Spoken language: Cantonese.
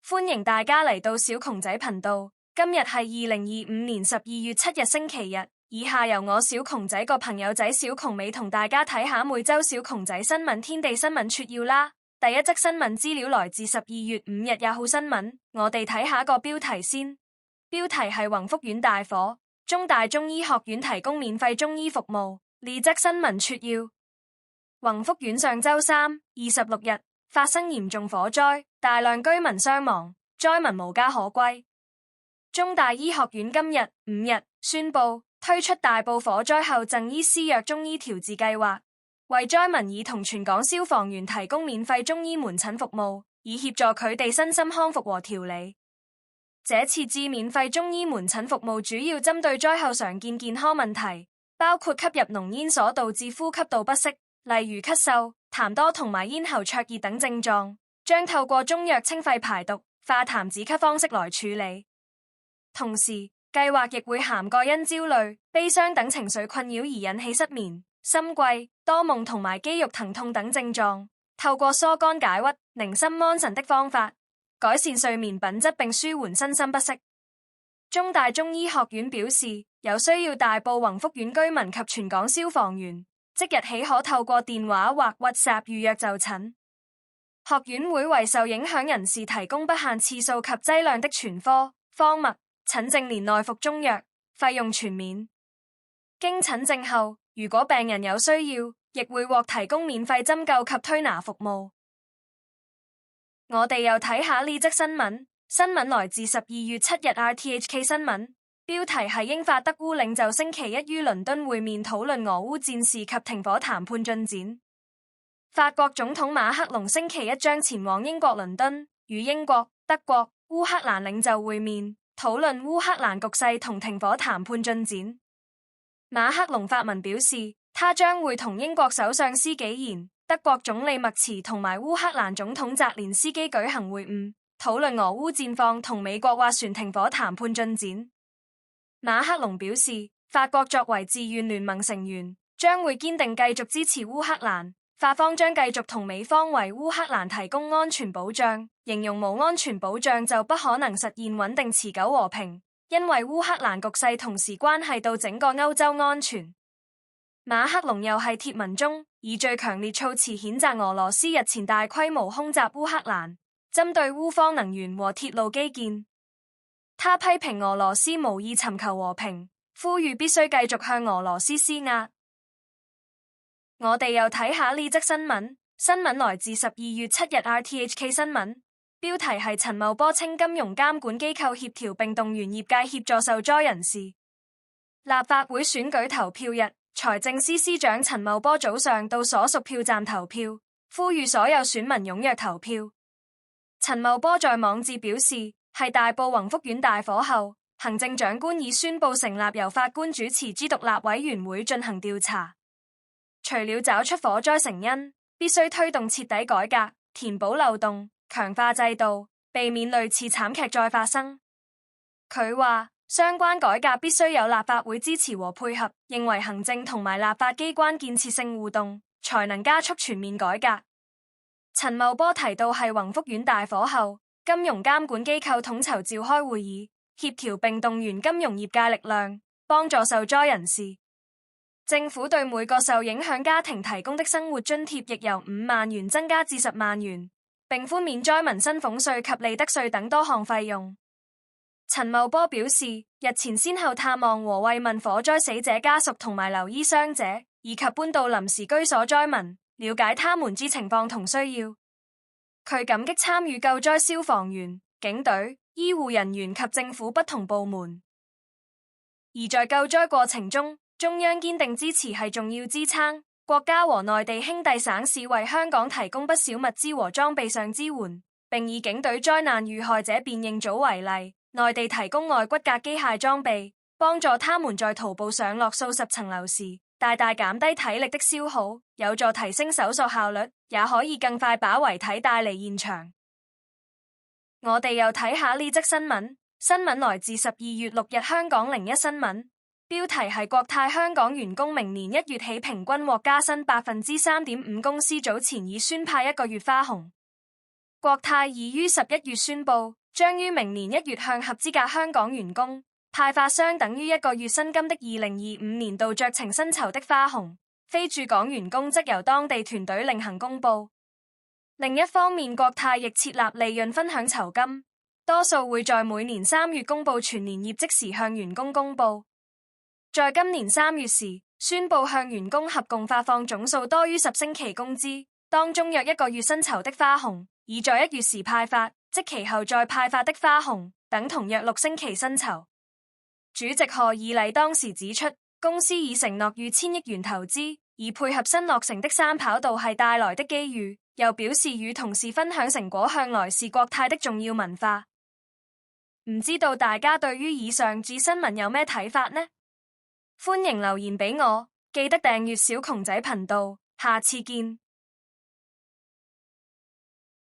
歡迎大家嚟到小窮仔頻道。今日係2025年12月7日星期日。以下由我小窮仔個朋友仔小窮美同大家睇下每周小窮仔新聞天地新聞撮要啦。第一則新聞資料來自12月5日廿號新聞，我哋睇下個標題先。標題係宏福院大火，中大中醫學院提供免費中醫服務。呢則新聞撮要：宏福院上周三26日發生嚴重火災，大量居民傷亡，災民無家可歸。中大醫學院今日5日宣布推出大埔火災後贈醫施藥中醫調治計劃，為災民以同全港消防員提供免費中醫門診服務，以協助佢哋身心康復和調理。這次至免費中醫門診服務主要針對災後常見健康問題，包括吸入濃煙所導致呼吸道不適，例如咳嗽、痰多同埋咽喉灼熱等症狀，將透過中藥清肺排毒、化痰止咳方式來處理。同時，計劃亦會涵蓋因焦慮、悲傷等情緒困擾而引起失眠、心悸、多夢同埋肌肉疼痛等症狀，透過疏肝解鬱、寧心安神的方法，改善睡眠品質並舒緩身心不適。中大中醫學院表示，有需要大埔宏福院居民及全港消防員，即日起可透過電話或 WhatsApp 預約就診。學院會為受影響人士提供不限次數及劑量的全科、方脈診症，年內服中藥，費用全免。經診症後，如果病人有需要，亦會獲提供免費針灸及推拿服務。我哋又睇下呢則新聞，新聞來自12月7日 RTHK 新聞，標題係英法德烏領袖星期一於倫敦會面討論俄烏戰事及停火談判進展。法國總統馬克龍星期一將前往英國倫敦，與英國、德國、烏克蘭領袖會面，討論烏克蘭局勢同停火談判進展。馬克龍發文表示，他將會同英國首相施紀賢、德國總理默茨同埋烏克蘭總統澤連斯基舉行會晤，討論俄烏戰況同美國斡旋停火談判進展。馬克龍表示，法國作為自願聯盟成員，將會堅定繼續支持烏克蘭，法方將繼續同美方為烏克蘭提供安全保障，形容無安全保障就不可能實現穩定持久和平，因為烏克蘭局勢同時關係到整個歐洲安全。馬克龍又喺貼文中以最強烈措辭譴責俄羅斯日前大規模空襲烏克蘭，針對烏方能源和鐵路基建。他批評俄羅斯無意尋求和平，呼籲必須繼續向俄羅斯施壓。我哋又睇下呢則新聞，新聞來自12月7日 RTHK 新聞，標題係陳茂波稱金融監管機構協調並動員業界協助受災人士。立法會選舉投票日，財政司司長陳茂波早上到所屬票站投票，呼籲所有選民踴躍投票。陳茂波在網誌表示，係大埔宏福院大火後，行政長官已宣布成立由法官主持之獨立委員會進行調查。除了找出火災成因，必須推動徹底改革，填補漏洞，強化制度，避免類似慘劇再發生。佢話，相關改革必須有立法會支持和配合，認為行政同埋立法機關建設性互動，才能加速全面改革。陳茂波提到係宏福院大火後，金融監管機構統籌召開會議，協調並動員金融業界力量，幫助受災人士。政府對每個受影響家庭提供的生活津貼亦由5萬元增加至10萬元，並寬免災民薪俸稅及利得稅等多項費用。陳茂波表示，日前先後探望和慰問火災死者家屬同埋留醫傷者，以及搬到臨時居所災民，了解他們之情況同需要。佢感激參與救災消防員、警隊、醫護人員及政府不同部門。而在救災過程中，中央堅定支持係重要支撐，國家和內地兄弟省市為香港提供不少物資和裝備上支援，並以警隊災難遇害者辨認組為例，內地提供外骨骼機械裝備，幫助他們在徒步上落數十層樓時，大大減低體力的消耗，有助提升搜索效率，也可以更快把遺體帶離現場。我哋又睇下呢則新聞，新聞來自12月6日香港01新聞。標題係國泰香港員工明年1月起平均獲加薪3.5%，公司早前已宣派1個月花紅。國泰已於11月宣布，將於明年1月向合資格香港員工派發相等於1個月薪金的2025年度酌情薪酬的花紅，非駐港員工則由當地團隊另行公布。另一方面，國泰亦設立利潤分享酬金，多數會在每年3月公布全年業績時向員工公布。在今年3月時，宣布向員工合共發放總數多於10星期工資，當中約1個月薪酬的花紅，已在1月時派發，即其後再派發的花紅等同約6星期薪酬。主席賀以禮當時指出，公司已承諾逾1000億元投資，以配合新落成的三跑道系帶來的機遇。又表示與同事分享成果向來是國泰的重要文化。唔知道大家對於以上節新聞有咩睇法呢？歡迎留言俾我，記得訂閱小窮仔頻道，下次見。